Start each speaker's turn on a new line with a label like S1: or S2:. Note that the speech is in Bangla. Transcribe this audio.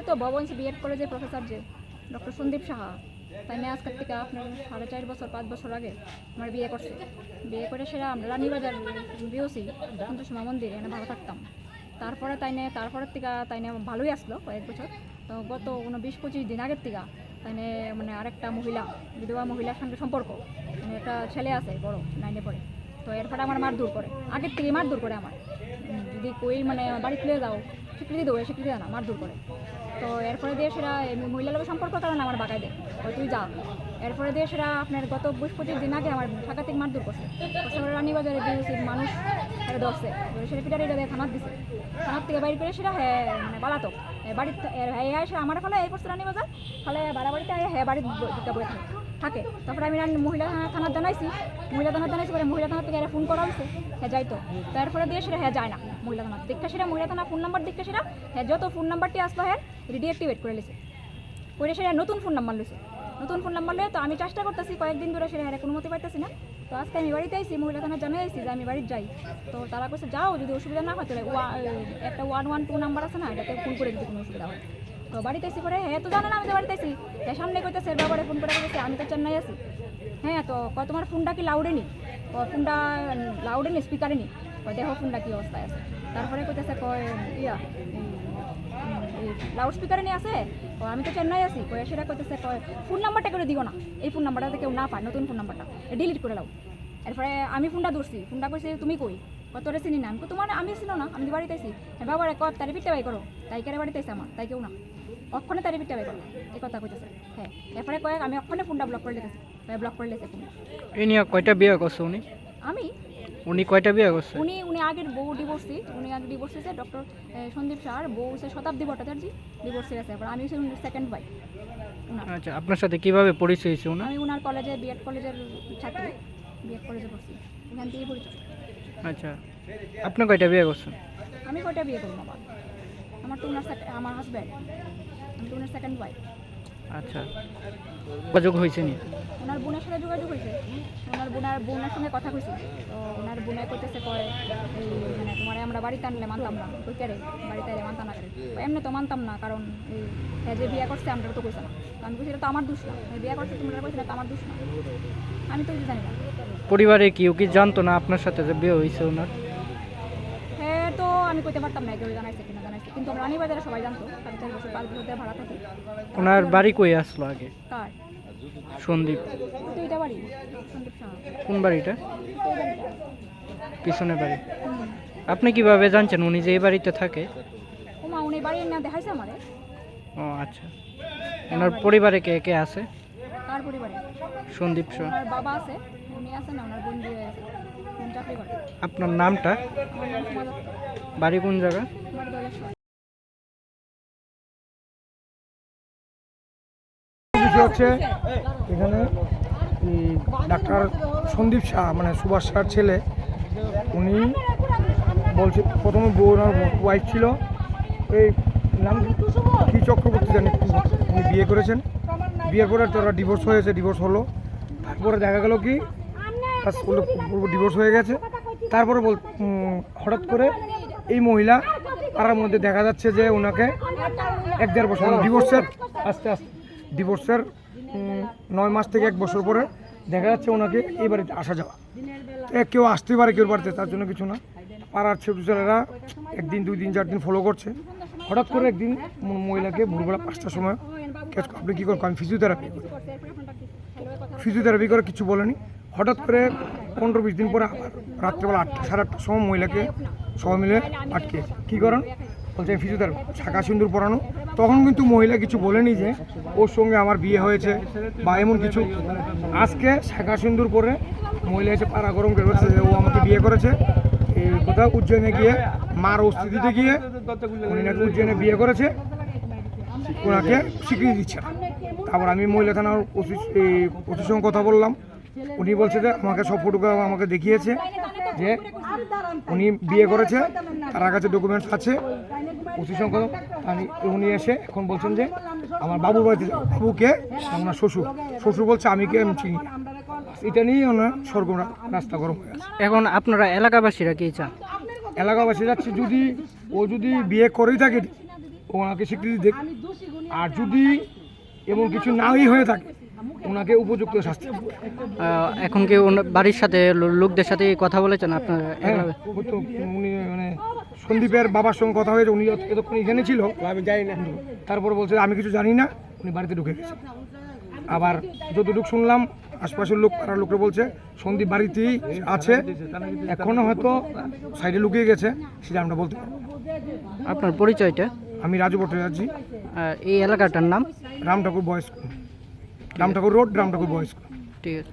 S1: ওই তো ভবনস বিএড কলেজের প্রফেসর যে ডক্টর সন্দীপ সাহা, তাই নিয়ে আজকের থেকে আপনার 4.5 বছর 5 বছর আগে আমার বিয়ে করছে। বিয়ে করে সেটা আমরা রানীবাজার বিওসি সন্তোষমা মন্দির এখানে ভালো থাকতাম। তারপরে তারপরের থেকে তাই নিয়ে ভালোই আসলো কয়েক বছর। তো গত 20-25 দিন আগের থেকে তাই নিয়ে মানে আরেকটা মহিলা, বিধবা মহিলার সঙ্গে সম্পর্ক, মানে একটা ছেলে আছে বড় 9-এ পড়ে। তো এরপরে আমার মারধর করে, আগের থেকে মারধর করে আমার, যদি কই মানে বাড়িতে নিয়ে যাও স্বীকৃতি দেবো, স্বীকৃতি দেয় না, মারধর করে। তো এরপরে দিয়ে সেটা মহিলার লোকের সম্পর্ক কারণে আমার বাগায় দেয়, তুই যা। এরপরে দিয়ে সেটা আপনার গত 20-25 দিন আগে আমার সাংঘাতিক মারধর করছে। রানীবাজারে বিউসির মানুষ এটা ধরছে, সেটা পিটারে এটা থানার দিছে। থানার থেকে বাইর করে সেটা হ্যাঁ মানে বালাতক বাড়িতে হ্যাঁ সে আমার ফলে এই করছে রানীবাজার, ফলে বাড়াবাড়িতে হ্যাঁ বাড়ির দিকটা বয়ে থাকে। তারপরে আমি মহিলা থানার জানাইছি, পরে মহিলা থানার থেকে ফোন করা হয়েছে, হ্যাঁ যাইতো। তারপরে দিয়ে সেটা হ্যাঁ যায় না মহিলা থানার দেখতে, সেটা মহিলা থানা ফোন নাম্বার দেখতে সেটা হ্যাঁ যত ফোন নাম্বারটি আসলো হ্যাঁ রিডিঅ্যাক্টিভেট করে লিছে, করে সেটা নতুন ফোন নাম্বার লিছে। নতুন ফোন নাম্বার নিয়ে তো আমি চেষ্টা করতেছি কয়েকদিন ধরে, সেটা হ্যাঁ কোনো মতে পাইতেছি না। তো আজকে আমি বাড়িতে আইসি, মহিলা থানা জানাইছি যে আমি বাড়িতে যাই। তো তারা কাছে যাও, যদি অসুবিধা না হয় তাহলে একটা 112 নাম্বার আছে না, এটাতে ফোন করে দিতে কোনো অসুবিধা হয়। তো বাড়িতে এসে পরে হ্যাঁ তো জানো না আমি তো বাড়িতে আছি, সামনে কইতেছে বাবারে ফোন করে বলেছে আমি তো চেন্নাই আছি। হ্যাঁ তো তোমার ফোনটা কি লাউডে নি? ফোনটা লাউডে নি, স্পিকারে নি? দেখো ফোনটা কী অবস্থায় আছে। তারপরে কইতেছে কয় লাউড স্পিকারে নিয়ে আসে, আমি তো চেন্নাই আছি। কয়ে সেটা কইতেছে কয় ফোন নাম্বারটা করে দিও না, এই ফোন নাম্বারটাতে কেউ না পায়, নতুন ফোন নাম্বারটা ডিলিট করে দাও। এরপরে আমি ফোনটা ধরছি, ফোনটা কইছে তুমি কই? কতরে চিনি না। আমি তোমার আমি ছিল না, আমি বাড়িতে আছি। বাবারে কত তারি পিঠে বাই করো, তাই কারে বাড়িতে আছে আমার, তাই কেউ না, অক্ষণে তারি পিঠে বাই করো, এই কথা কইতেছে। হ্যাঁ এরপরে কয়েক আমি অক্ষণে ফোনটা ব্লক করে লেগেছি, ব্লক করে লেগেছে ফোন।
S2: এই নিয়ে কয়টা বিয়ে করছে উনি?
S1: উনি
S2: কয়টা বিয়ে করছে?
S1: উনি আগের বউ ডিভোর্সি, উনি আগে ডিভোর্স হয়েছে ডক্টর সন্দীপ সাহার বউ হচ্ছে শতাব্দী ভট্টাচার্য, ডিভোর্সে গেছে। এবার আমি হচ্ছে সেকেন্ড ওয়াইফ।
S2: আচ্ছা, আপনার সাথে কিভাবে পরিচয় হয়েছে উনি?
S1: আমি ওনার কলেজে বিএড কলেজের ছাত্রী, বিএড কলেজে পড়ছি, ওখান থেকেই পরিচয়।
S2: আচ্ছা, আপনি কয়টা বিয়ে করছেন?
S1: আমি কয়টা বিয়ে করবো বাবা, আমার তো আমার হাজব্যান্ড, আমি তো ওনার সেকেন্ড ওয়াইফ।
S2: আচ্ছা, যোগাযোগ হয়েছে নি?
S1: ওনার বোনের সাথে যোগাযোগ হয়েছে, ওনার বোনের সঙ্গে কথা কইছি। তো ওনার বোনে কইতেছে কয় এই মানে তোমার আমরা বাড়িতে আনলে মানতাম না, কই কেড়ে বাড়িতে এলে মানতাম না, এমনি তো মানতাম না, কারণ এই যে বিয়ে করছে আমরা তো কইছে না। আমি কইছি এটা তো আমার দোষ না, বিয়ে করছে তোমরা কইছে না তো আমার দোষ না, আমি তো কিছু জানি না।
S2: পরিবারে কেউ কি জানতো না আপনার সাথে যে বিয়ে হয়েছে ওনার?
S1: হ্যাঁ তো আমি কইতে পারতাম না কেউ জানাইছে কিনা, জানাইছে কিন্তু রানীবাজারে সবাই জানতো, 4.5 বছর 5 বছর ভাড়া থাকি।
S2: ওনার বাড়ি কই আসলো আগে?
S1: কার?
S2: সন্দীপ।
S1: তো এটা বাড়ি সন্দীপ সাহা।
S2: কোন বাড়িটা? পিছনের বাড়ি। আপনি কিভাবে জানছেন উনি যে এই বাড়িতে থাকে?
S1: ওমা উনি বাড়ি না দেখাইছে আমারে।
S2: ও আচ্ছা, ওনার পরিবারে কে কে আছে?
S1: কার পরিবারে?
S2: সন্দীপ সহ।
S1: ওনার বাবা আছে, উনি আছে না, ওনার বোন বিয়ে আছে, বোন চাকরি করে।
S2: আপনার নামটা?
S1: আমার নাম সুমা দত্ত,
S2: বাড়ি কোন জায়গা?
S1: বাড়ি দলেশ্বর।
S3: বিষয় হচ্ছে এখানে ডাক্তার সন্দীপ শাহ মানে সুভাষ শাহর ছেলে, উনি বলছে প্রথমে ওনার ওয়াইফ ছিল, এই নাম কি চক্রবর্তী জানি, উনি বিয়ে করেছেন। বিয়ের পরে তারা ডিভোর্স হয়েছে, ডিভোর্স হলো। তারপরে দেখা গেল কি ডিভোর্স হয়ে গেছে। তারপরে হঠাৎ করে এই মহিলা পাড়ার মধ্যে দেখা যাচ্ছে যে ওনাকে 1-1.5 বছর ডিভোর্সের আস্তে আস্তে ডিভোর্সের 9 মাস থেকে 1 বছর পরে দেখা যাচ্ছে ওনাকে এই বাড়িতে আসা যাওয়া। কেউ আসতে পারে কেউ বাড়িতে, তার জন্য কিছু না। পাড়ার ছোট ছেলেরা 1 দিন 2 দিন 4 দিন ফলো করছে। হঠাৎ করে একদিন মহিলাকে ভোরবেলা 5টার সময় আপনি কী করেন? আমি ফিজিওথেরাপি করে কিছু বলেনি। হঠাৎ করে 15-20 দিন পরে আবার রাত্রেবেলা 8টা 8:30টার সময় মহিলাকে সবাই মিলে আটকে কী করেন বলছে ফিজিওথেরাপি, শাঁখা সিঁদুর পরানো। তখন কিন্তু মহিলা কিছু বলেনি যে ওর সঙ্গে আমার বিয়ে হয়েছে বা এমন কিছু। আজকে শাঁখা সিঁদুর পরে মহিলা এসে পাড়া গরম করে বলছে যে ও আমাকে বিয়ে করেছে। এই কোথাও উজ্জয়নে গিয়ে মার অস্তিত্বে গিয়ে উনি নাকি উজ্জয়নে বিয়ে করেছে, ওনাকে স্বীকৃতি দিচ্ছে না। তারপর আমি মহিলা থানার ওসির সঙ্গে কথা বললাম। উনি বলছে যে আমাকে সব ফটোগ্রাফ আমাকে দেখিয়েছে যে উনি বিয়ে করেছে, তার কাছে ডকুমেন্টস আছে। ওসির সঙ্গে উনি এসে এখন বলছেন যে আমার বাবুর বাড়িতে যাও। বাবুকে ওনার শ্বশুর বলছে আমি কে আমি চিনি। এটা নিয়েই ওনার সরগরম রাস্তা গরম হয়ে আছে।
S2: এখন আপনারা এলাকাবাসীরা কি চান?
S3: এলাকাবাসী যাচ্ছে যদি ও যদি বিয়ে করেই থাকে, ও ওনাকে স্বীকৃতি দেখ, আর যদি এমন কিছু নাই হয়ে থাকে ওনাকে উপযুক্ত শাস্তি দেব।
S2: এখন কি ওনার বাড়ির সাথে লোকদের সাথে কথা বলেছেন আপনার?
S3: হ্যাঁ, ও তো উনি মানে সন্দীপের বাবার সঙ্গে কথা হয়েছে, উনি এতক্ষণ এখানে ছিল, আমি জানি না। তারপর বলছে আমি কিছু জানি না, উনি বাড়িতে ঢুকে গেছে। আবার যতটুকু শুনলাম আশপাশের লোক, পাড়ার লোকরা বলছে সন্দীপ বাড়িতেই আছে, এখনও হয়তো সাইডে লুকিয়ে গেছে, সেটা আমরা বলতে পারবো না।
S2: আপনার পরিচয়টা?
S3: আমি রাজু ভট্টাচার্য,
S2: আর এই এলাকাটার নাম?
S3: রাম ঠাকুর বয়েজ স্কুল, রাম ঠাকুর রোড, রাম ঠাকুর বয়েজ স্কুল।
S2: ঠিক আছে।